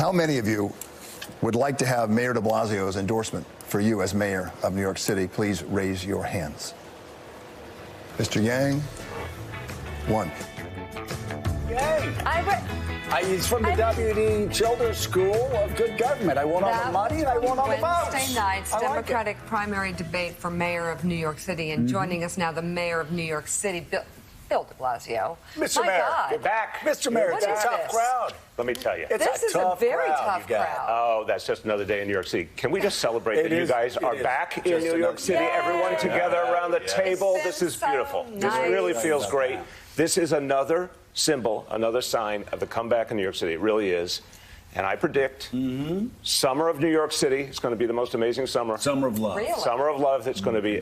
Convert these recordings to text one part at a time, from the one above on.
How many of you would like to have Mayor de Blasio's endorsement for you as mayor of New York City? Please raise your hands. Mr. Yang, one. Yang. He's from the W.D. Childers School of Good Government. I won all the money and I won all the votes. Wednesday night's Democratic primary debate for mayor of New York City. And joining us now, the mayor of New York City, Bill de Blasio. Mr. Mayor, you're back. Mr. Mayor, it's a tough crowd. Let me tell you. This is a very tough crowd. Oh, that's just another day in New York City. Can we just celebrate that you guys are back in New York City? Everyone together around the table. This is beautiful. This really feels great. This is another symbol, another sign of the comeback in New York City. It really is. And I predict summer of New York City is going to be the most amazing summer. Summer of love. Really? Summer of love. It's going to be.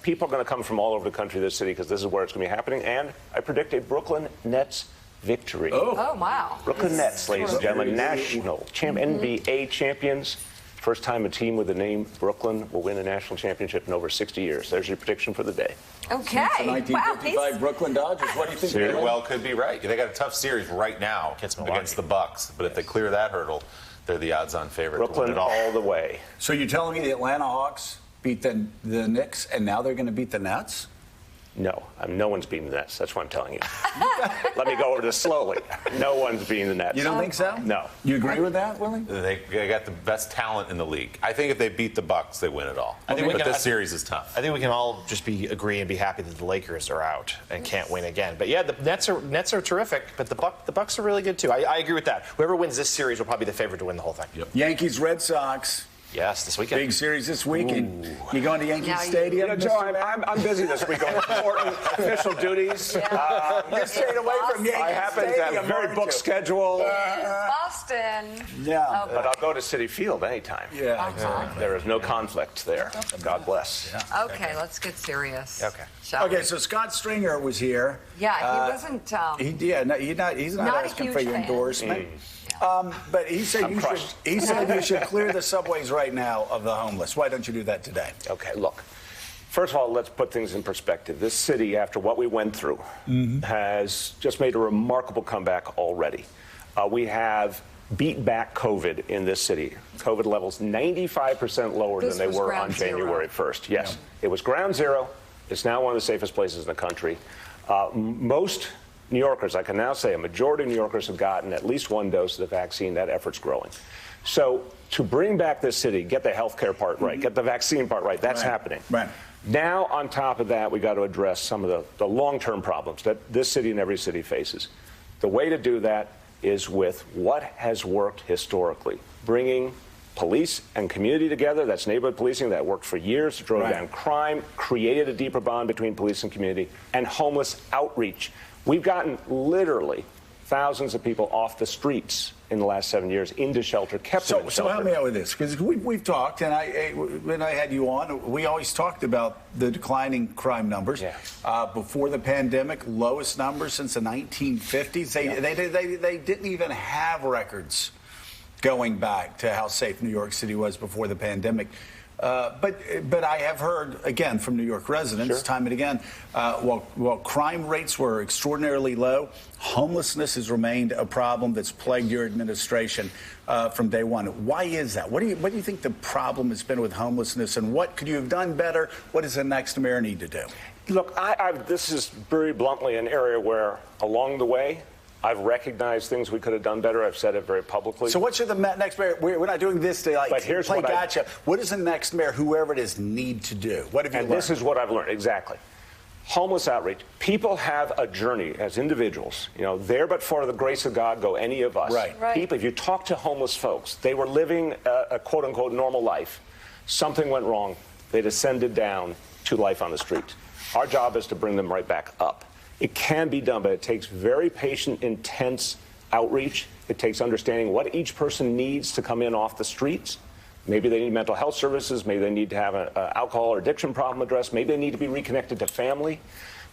People are going to come from all over the country to this city because this is where it's going to be happening. And I predict a Brooklyn Nets victory. Oh wow. Brooklyn Nets, ladies and gentlemen, national NBA champions. First time a team with the name Brooklyn will win a national championship in over 60 years. There's your prediction for the day. Okay. The 1955 Brooklyn Dodgers. What do you think? Very well could be right. They got a tough series right now against the Bucks, but if they clear that hurdle, they're the odds-on favorite. Brooklyn all the way. So you're telling me the Atlanta Hawks beat the Knicks, and now they're going to beat the Nets? No, no one's beating the Nets. That's what I'm telling you. Let me go over this slowly. No one's beating the Nets. You don't think so? No. You agree with that, Willie? They got the best talent in the league. I think if they beat the Bucks, they win it all. But this series is tough. I think we can all just agree and be happy that the Lakers are out and can't win again. But yeah, the Nets are terrific, but the Bucks are really good too. I agree with that. Whoever wins this series will probably be the favorite to win the whole thing. Yep. Yankees, Red Sox. Yes, this weekend. Big series this weekend. You going to Yankee Stadium? You know, Joe, I'm busy this week on important official duties. You're staying away from Yankee Stadium. I happen to have a very booked schedule. Boston. Yeah. But I'll go to Citi Field anytime. Yeah, exactly. There is no conflict there. God bless. Yeah. Okay, let's get serious. Okay. Okay, so Scott Stringer was here. Yeah, he wasn't. He's not asking for your endorsement. But he said you should clear the subways right now of the homeless. Why don't you do that today? Okay, look. First of all, let's put things in perspective. This city, after what we went through, has just made a remarkable comeback already. We have beat back COVID in this city. COVID levels 95% lower than they were on January 1st. Yes, it was ground zero. It's now one of the safest places in the country. Most New Yorkers, I can now say a majority of New Yorkers have gotten at least one dose of the vaccine. That effort's growing. So to bring back this city, get the healthcare part right, get the vaccine part right, that's happening. Right. Now, on top of that, we got to address some of the long-term problems that this city and every city faces. The way to do that is with what has worked historically, bringing police and community together. That's neighborhood policing that worked for years, drove down crime, created a deeper bond between police and community, and homeless outreach. We've gotten literally thousands of people off the streets in the last 7 years into shelter, kept them in shelter. So help me out with this, because we've talked, and when I had you on, we always talked about the declining crime numbers. Yeah. Before the pandemic, lowest numbers since the 1950s. They didn't even have records going back to how safe New York City was before the pandemic. But I have heard, again, from New York residents, time and again, while crime rates were extraordinarily low, homelessness has remained a problem that's plagued your administration from day one. Why is that? What do you think the problem has been with homelessness, and what could you have done better? What does the next mayor need to do? Look, this is very bluntly an area where, along the way, I've recognized things we could have done better. I've said it very publicly. So what should the next mayor, we're not doing this to play gotcha. What does the next mayor, whoever it is, need to do? What have you learned? This is what I've learned, exactly. Homeless outreach. People have a journey as individuals. You know, there but for the grace of God go any of us. Right. People, if you talk to homeless folks, they were living a quote-unquote normal life. Something went wrong. They descended down to life on the street. Our job is to bring them right back up. It can be done, but it takes very patient, intense outreach. It takes understanding what each person needs to come in off the streets. Maybe they need mental health services. Maybe they need to have an alcohol or addiction problem addressed. Maybe they need to be reconnected to family.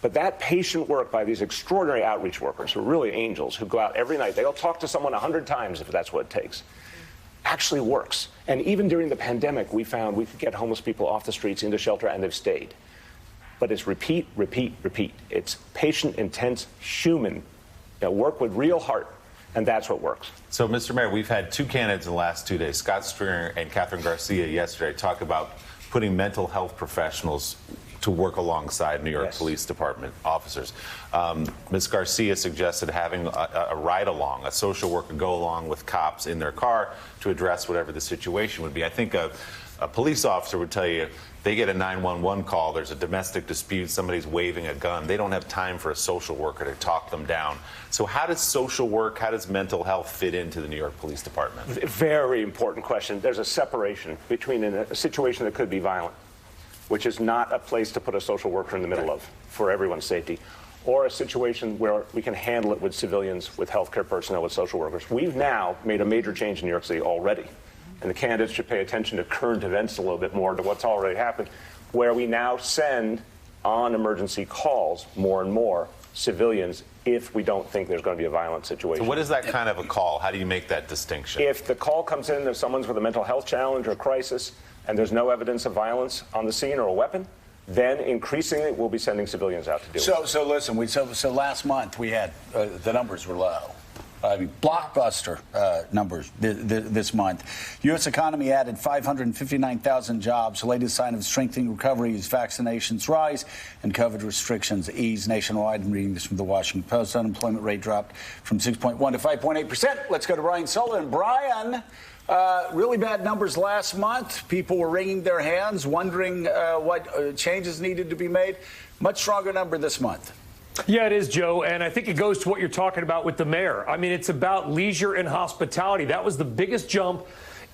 But that patient work by these extraordinary outreach workers, who are really angels, who go out every night, they'll talk to someone 100 times if that's what it takes, actually works. And even during the pandemic, we found we could get homeless people off the streets into shelter, and they've stayed. But it's repeat, repeat, repeat. It's patient, intense, human, work with real heart. and that's what works. So, Mr. Mayor, we've had two candidates in the last 2 days, Scott Stringer and Catherine Garcia yesterday, talk about putting mental health professionals to work alongside New York Police Department officers. Ms. Garcia suggested having a ride-along, a social worker go along with cops in their car to address whatever the situation would be. I think a police officer would tell you they get a 911 call, there's a domestic dispute, somebody's waving a gun. They don't have time for a social worker to talk them down. So how does social work, how does mental health fit into the New York Police Department? Very important question. There's a separation between a situation that could be violent, which is not a place to put a social worker in the middle of for everyone's safety, or a situation where we can handle it with civilians, with healthcare personnel, with social workers. We've now made a major change in New York City already, and the candidates should pay attention to current events a little bit more, to what's already happened, where we now send on emergency calls more and more civilians if we don't think there's going to be a violent situation. So what is that kind of a call? How do you make that distinction? If the call comes in that someone's with a mental health challenge or crisis, and there's no evidence of violence on the scene or a weapon, then increasingly we'll be sending civilians out to deal with it. So listen, so last month we had, the numbers were low. I mean, blockbuster numbers this month. U.S. economy added 559,000 jobs. The latest sign of strengthening recovery as vaccinations rise and COVID restrictions ease nationwide. I'm reading this from the Washington Post. Unemployment rate dropped from 6.1 to 5.8%. Let's go to Brian Sullivan. Brian, really bad numbers last month. People were wringing their hands, wondering what changes needed to be made. Much stronger number this month. Yeah, it is, Joe, and I think it goes to what you're talking about with the mayor. I mean, it's about leisure and hospitality. That was the biggest jump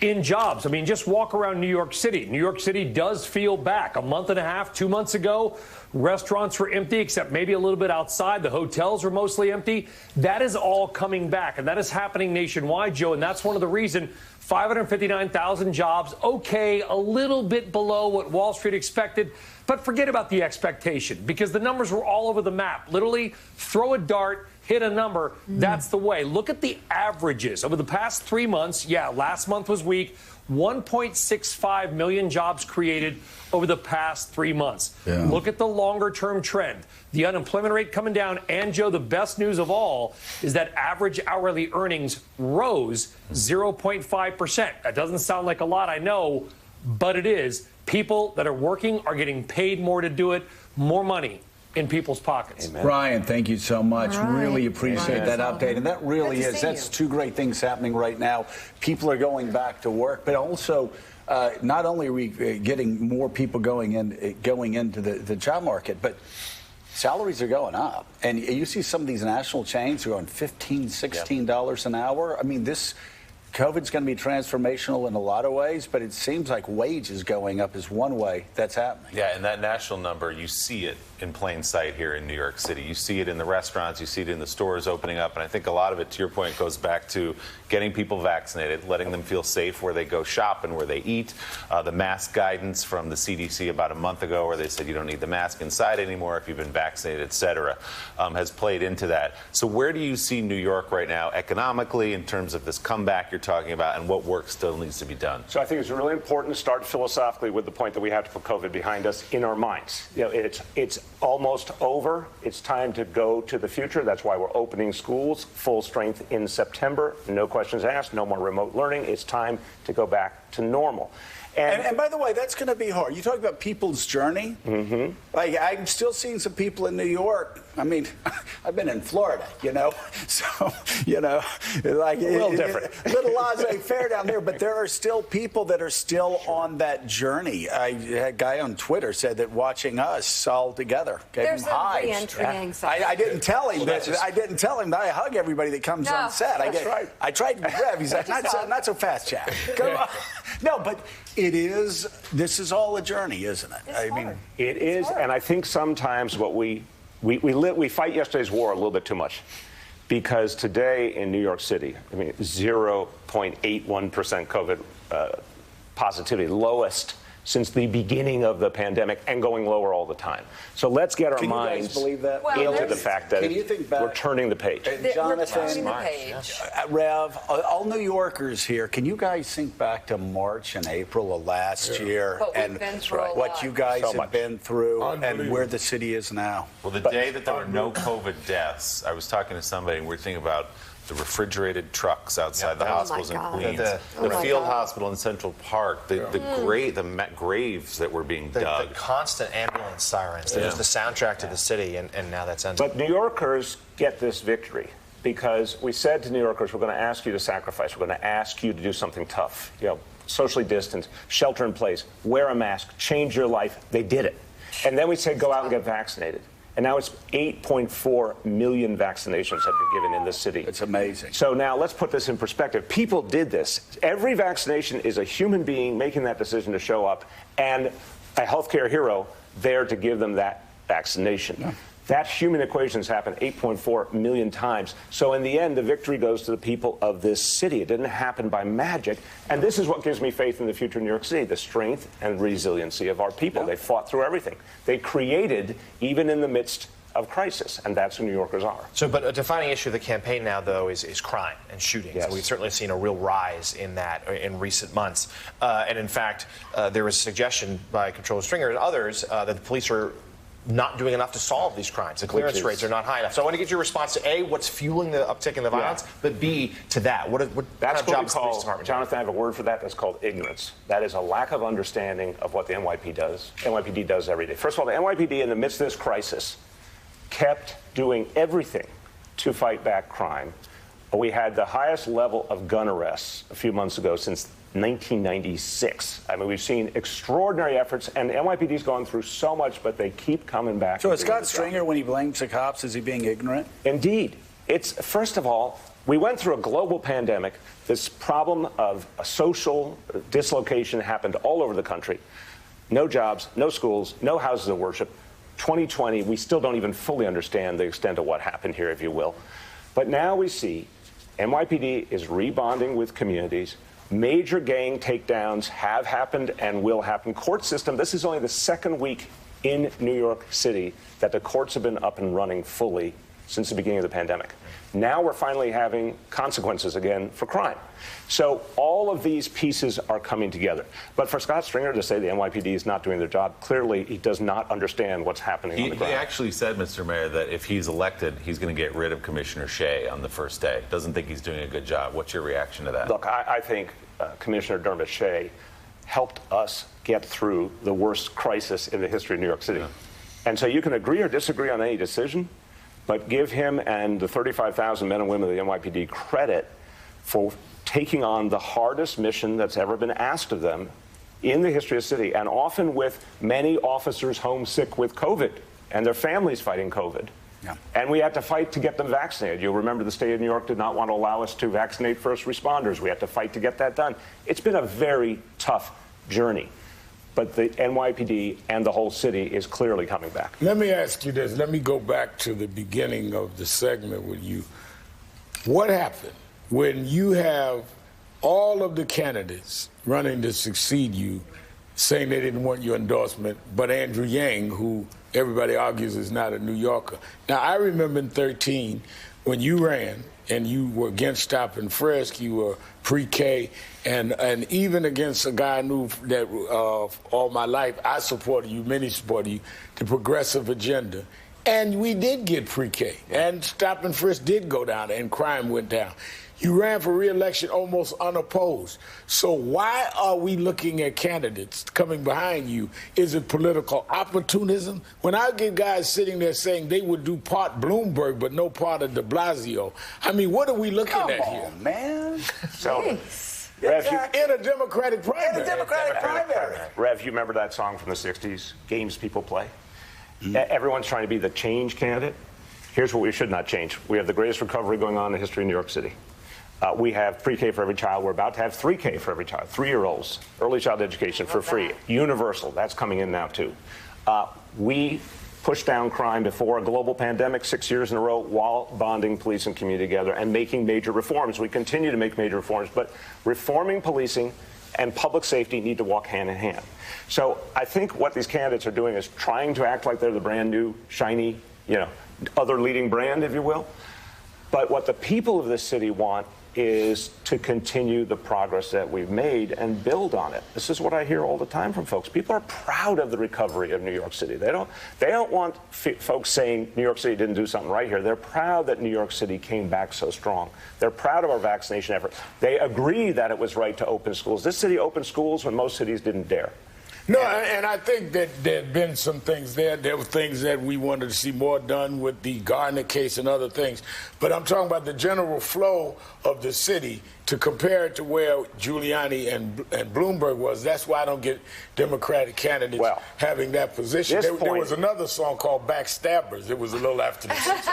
in jobs. I mean, just walk around New York City. New York City does feel back. A month and a half, 2 months ago, restaurants were empty, except maybe a little bit outside. The hotels were mostly empty. That is all coming back, and that is happening nationwide, Joe, and that's one of the reasons 559,000 jobs, okay, a little bit below what Wall Street expected, but forget about the expectation because the numbers were all over the map. Literally, throw a dart, hit a number. That's the way. Look at the averages. Over the past 3 months, yeah, last month was weak, 1.65 million jobs created over the past 3 months. Yeah. Look at the longer-term trend. The unemployment rate coming down. And, Joe, the best news of all is that average hourly earnings rose 0.5%. That doesn't sound like a lot, I know, but it is. People that are working are getting paid more to do it, more money in people's pockets. Amen. Brian, thank you so much. Right. Really appreciate that update. And that really is, that's two great things happening right now. People are going back to work, but also not only are we getting more people going into the job market, but salaries are going up. And you see some of these national chains are going $15, $16 an hour. I mean, this COVID's going to be transformational in a lot of ways, but it seems like wages going up is one way that's happening. Yeah, and that national number, you see it in plain sight here in New York City. You see it in the restaurants, you see it in the stores opening up, and I think a lot of it, to your point, goes back to getting people vaccinated, letting them feel safe where they go shop and where they eat. The mask guidance from the CDC about a month ago where they said you don't need the mask inside anymore if you've been vaccinated, et cetera, has played into that. So where do you see New York right now economically in terms of this comeback you're talking about and what work still needs to be done? So I think it's really important to start philosophically with the point that we have to put COVID behind us in our minds. You know, it's almost over. It's time to go to the future. That's why we're opening schools full strength in September. No questions asked, no more remote learning. It's time to go back to normal. And by the way, that's going to be hard. You talk about people's journey. Mm-hmm. Like, I'm still seeing some people in New York. I mean, I've been in Florida, you know, so, you know, like a little different. Little laissez-faire down there, but there are still people that are still on that journey. I had a guy on Twitter said that watching us all together gave him hives. Re-entry anxiety. I didn't tell him that. I didn't tell him that I hug everybody that comes on set. I tried to grab. He's like, not so fast, Jack. Come on. No, but this is all a journey, isn't it? It is, and I think sometimes what we fight yesterday's war a little bit too much, because today in New York City, I mean, 0.81% COVID positivity, lowest since the beginning of the pandemic, and going lower all the time. So let's get our minds into the fact that we're turning the page. Jonathan, Rev, all New Yorkers here, can you guys think back to March and April of last year and what you guys have been through and where the city is now? Well, the day that there were no COVID deaths, I was talking to somebody and we were thinking about the refrigerated trucks outside the hospitals in Queens, the field hospital in Central Park, the graves that were being dug. The constant ambulance sirens. That was the soundtrack to the city, and now that's ended. But New Yorkers get this victory because we said to New Yorkers, we're going to ask you to sacrifice. We're going to ask you to do something tough. You know, socially distance, shelter in place, wear a mask, change your life. They did it. And then we said, go out and get vaccinated. And now it's 8.4 million vaccinations have been given in this city. It's amazing. So now let's put this in perspective. People did this. Every vaccination is a human being making that decision to show up and a healthcare hero there to give them that vaccination. Yeah. That human equation has happened 8.4 million times. So in the end, the victory goes to the people of this city. It didn't happen by magic. And this is what gives me faith in the future of New York City, the strength and resiliency of our people. Yeah. They fought through everything. They created even in the midst of crisis, and that's who New Yorkers are. So, but a defining issue of the campaign now, though, is crime and shootings. Yes. And we've certainly seen a real rise in that in recent months. And in fact, there was a suggestion by Comptroller Stringer and others that the police are not doing enough to solve these crimes. The clearance rates are not high enough. So I want to get your response to A, what's fueling the uptick in the violence, but B, to that. What that's kind of what we call, Jonathan, I have a word for that. That's called ignorance. That is a lack of understanding of what the NYPD does every day. First of all, the NYPD, in the midst of this crisis, kept doing everything to fight back crime. We had the highest level of gun arrests a few months ago since 1996. I mean, we've seen extraordinary efforts, and NYPD's gone through so much, but they keep coming back. So is Scott Stringer, when he blames the cops, is he being ignorant? Indeed. It's, first of all, we went through a global pandemic. This problem of a social dislocation happened all over the country. No jobs, no schools, no houses of worship. 2020, we still don't even fully understand the extent of what happened here, if you will. But now we see NYPD is rebonding with communities. Major gang takedowns have happened and will happen. Court system, this is only the second week in New York City that the courts have been up and running fully since the beginning of the pandemic. Now we're finally having consequences again for crime. So all of these pieces are coming together. But for Scott Stringer to say the NYPD is not doing their job, clearly he does not understand what's happening on the ground. He actually said, Mr. Mayor, that if he's elected, he's going to get rid of Commissioner Shea on the first day. Doesn't think he's doing a good job. What's your reaction to that? Look, I think Commissioner Dermot Shea helped us get through the worst crisis in the history of New York City. Yeah. And so you can agree or disagree on any decision, but give him and the 35,000 men and women of the NYPD credit for taking on the hardest mission that's ever been asked of them in the history of the city, and often with many officers homesick with COVID and their families fighting COVID. Yeah. And we had to fight to get them vaccinated. You'll remember the state of New York did not want to allow us to vaccinate first responders. We had to fight to get that done. It's been a very tough journey. But the NYPD and the whole city is clearly coming back. Let me ask you this. Let me go back to the beginning of the segment with you. What happened when you have all of the candidates running to succeed you saying they didn't want your endorsement, but Andrew Yang, who everybody argues is not a New Yorker? Now, I remember in 2013 when you ran and you were against stop and frisk, you were pre-K, and even against a guy I knew that all my life, I supported you, many supported you, the progressive agenda. And we did get pre-K, and stop and frisk did go down, and crime went down. You ran for re-election almost unopposed. So why are we looking at candidates coming behind you? Is it political opportunism? When I get guys sitting there saying they would do part Bloomberg but no part of de Blasio, I mean, what are we looking at here? Man. So, Rev, in a Democratic primary. In a Democratic primary. Rev, you remember that song from the 60s, Games People Play? Mm-hmm. Everyone's trying to be the change candidate. Here's what we should not change. We have the greatest recovery going on in the history of New York City. We have pre-K for every child. We're about to have 3K for every child, 3-year-olds, early child education for free, universal. That's coming in now, too. We pushed down crime before a global pandemic 6 years in a row while bonding police and community together and making major reforms. We continue to make major reforms, but reforming policing and public safety need to walk hand in hand. So I think what these candidates are doing is trying to act like they're the brand new, shiny, other leading brand, if you will. But what the people of this city want is to continue the progress that we've made and build on it. This is what I hear all the time from folks. People are proud of the recovery of New York City. They don't want folks saying New York City didn't do something right here. They're proud that New York City came back so strong. They're proud of our vaccination effort. They agree that it was right to open schools. This city opened schools when most cities didn't dare. No, and I think that there have been some things there. There were things that we wanted to see more done with the Gardner case and other things. But I'm talking about the general flow of the city to compare it to where Giuliani and Bloomberg was. That's why I don't get Democratic candidates having that position. There was another song called Backstabbers. It was a little after this.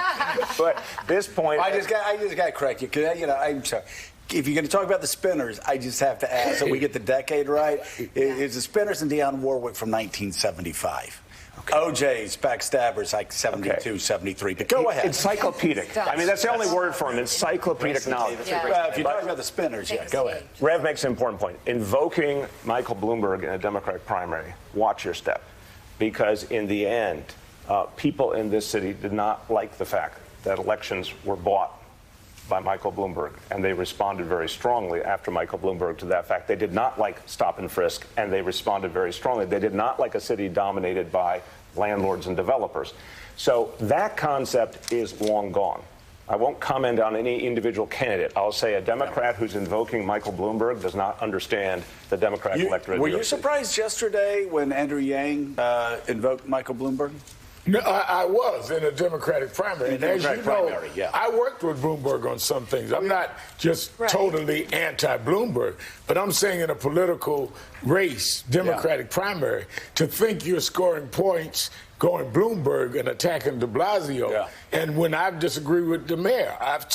But this point... I just got to correct you, because, I'm sorry. If you're going to talk about the Spinners, I just have to ask, so we get the decade right. It's the Spinners and Dionne Warwick from 1975. Okay. OJ's Backstabbers, like 72, 73. But go ahead. Encyclopedic. I mean, that's the only word for him, encyclopedic knowledge. If you're talking about the Spinners, go ahead. Rev makes an important point. Invoking Michael Bloomberg in a Democratic primary, watch your step. Because in the end, people in this city did not like the fact that elections were bought by Michael Bloomberg, and they responded very strongly after Michael Bloomberg to that fact. They did not like stop and frisk, and they responded very strongly. They did not like a city dominated by landlords and developers. So that concept is long gone. I won't comment on any individual candidate. I'll say a Democrat who's invoking Michael Bloomberg does not understand the Democratic electorate. Were you surprised yesterday when Andrew Yang invoked Michael Bloomberg? No, I was in a Democratic primary. And as you know, I worked with Bloomberg on some things. I'm not just totally anti-Bloomberg, but I'm saying in a political race, Democratic primary, to think you're scoring points going Bloomberg and attacking de Blasio. And when I've disagreed with the mayor, I've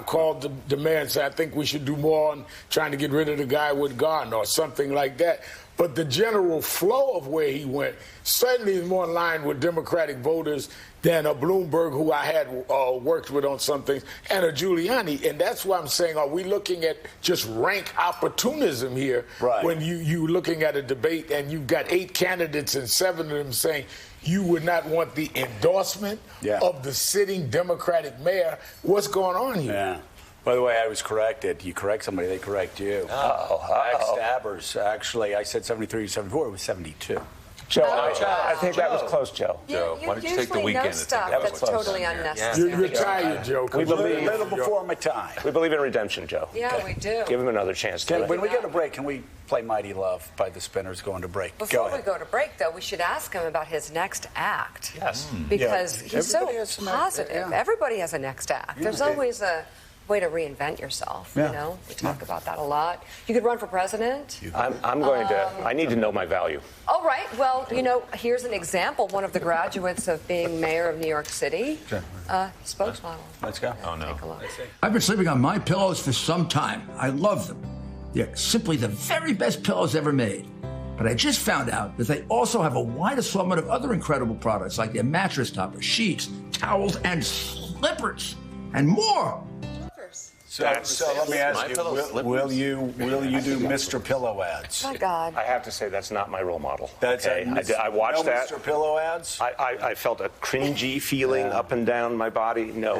called the mayor and said, I think we should do more on trying to get rid of the guy with Gardner or something like that. But the general flow of where he went certainly is more in line with Democratic voters than a Bloomberg, who I had worked with on some things, and a Giuliani. And that's why I'm saying, are we looking at just rank opportunism here when you're looking at a debate and you've got 8 candidates and 7 of them saying you would not want the endorsement of the sitting Democratic mayor? What's going on here? By the way, I was corrected. You correct somebody, they correct you. Backstabbers, actually, I said 73 to 74. It was 72. Joe, I think that was close, Joe. Joe, why don't you take the weekend? That was close. Totally unnecessary. You're tired, Joe. We believe a little before my time. We believe in redemption, Joe. Yeah, we do. Give him another chance. When we go to break, can we play Mighty Love by the Spinners going to break? Before we go to break, though, we should ask him about his next act. Yes. Because he's so positive. Everybody has a next act. There's always a way to reinvent yourself, you know? We talk about that a lot. You could run for president. I'm going to. I need to know my value. All right. Well, here's an example. One of the graduates of being mayor of New York City, spokesmodel. Let's go. Oh, no. Take a look. I've been sleeping on my pillows for some time. I love them. They're simply the very best pillows ever made. But I just found out that they also have a wide assortment of other incredible products, like their mattress topper, sheets, towels, and slippers, and more. So let me ask you, will you do Mr. Pillow ads? My God. I have to say that's not my role model. That's I watched that. Mr. Pillow ads? I felt a cringy feeling up and down my body. No.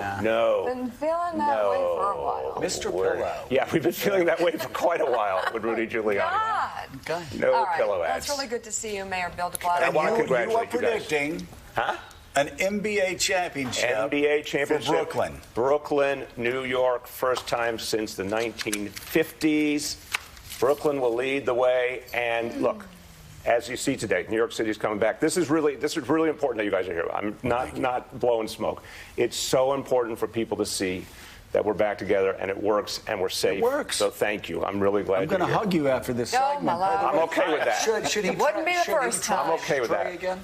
Been feeling that way for a while. Mr. Pillow. Yeah, we've been feeling that way for quite a while with Rudy Giuliani. God. No All right. pillow ads. That's really good to see you, Mayor Bill de Blasio. I want to You congratulate are you guys. predicting an NBA championship for Brooklyn. Brooklyn, New York, first time since the 1950s. Brooklyn will lead the way. And look, as you see today, New York City is coming back. This is really important that you guys are here. I'm not blowing smoke. It's so important for people to see that we're back together and it works and we're safe. It works. So thank you. I'm really glad you're here. I'm going to hug you after this segment. my love. I'm okay with that. Should he Wouldn't be the first time. I'm okay with that. Again?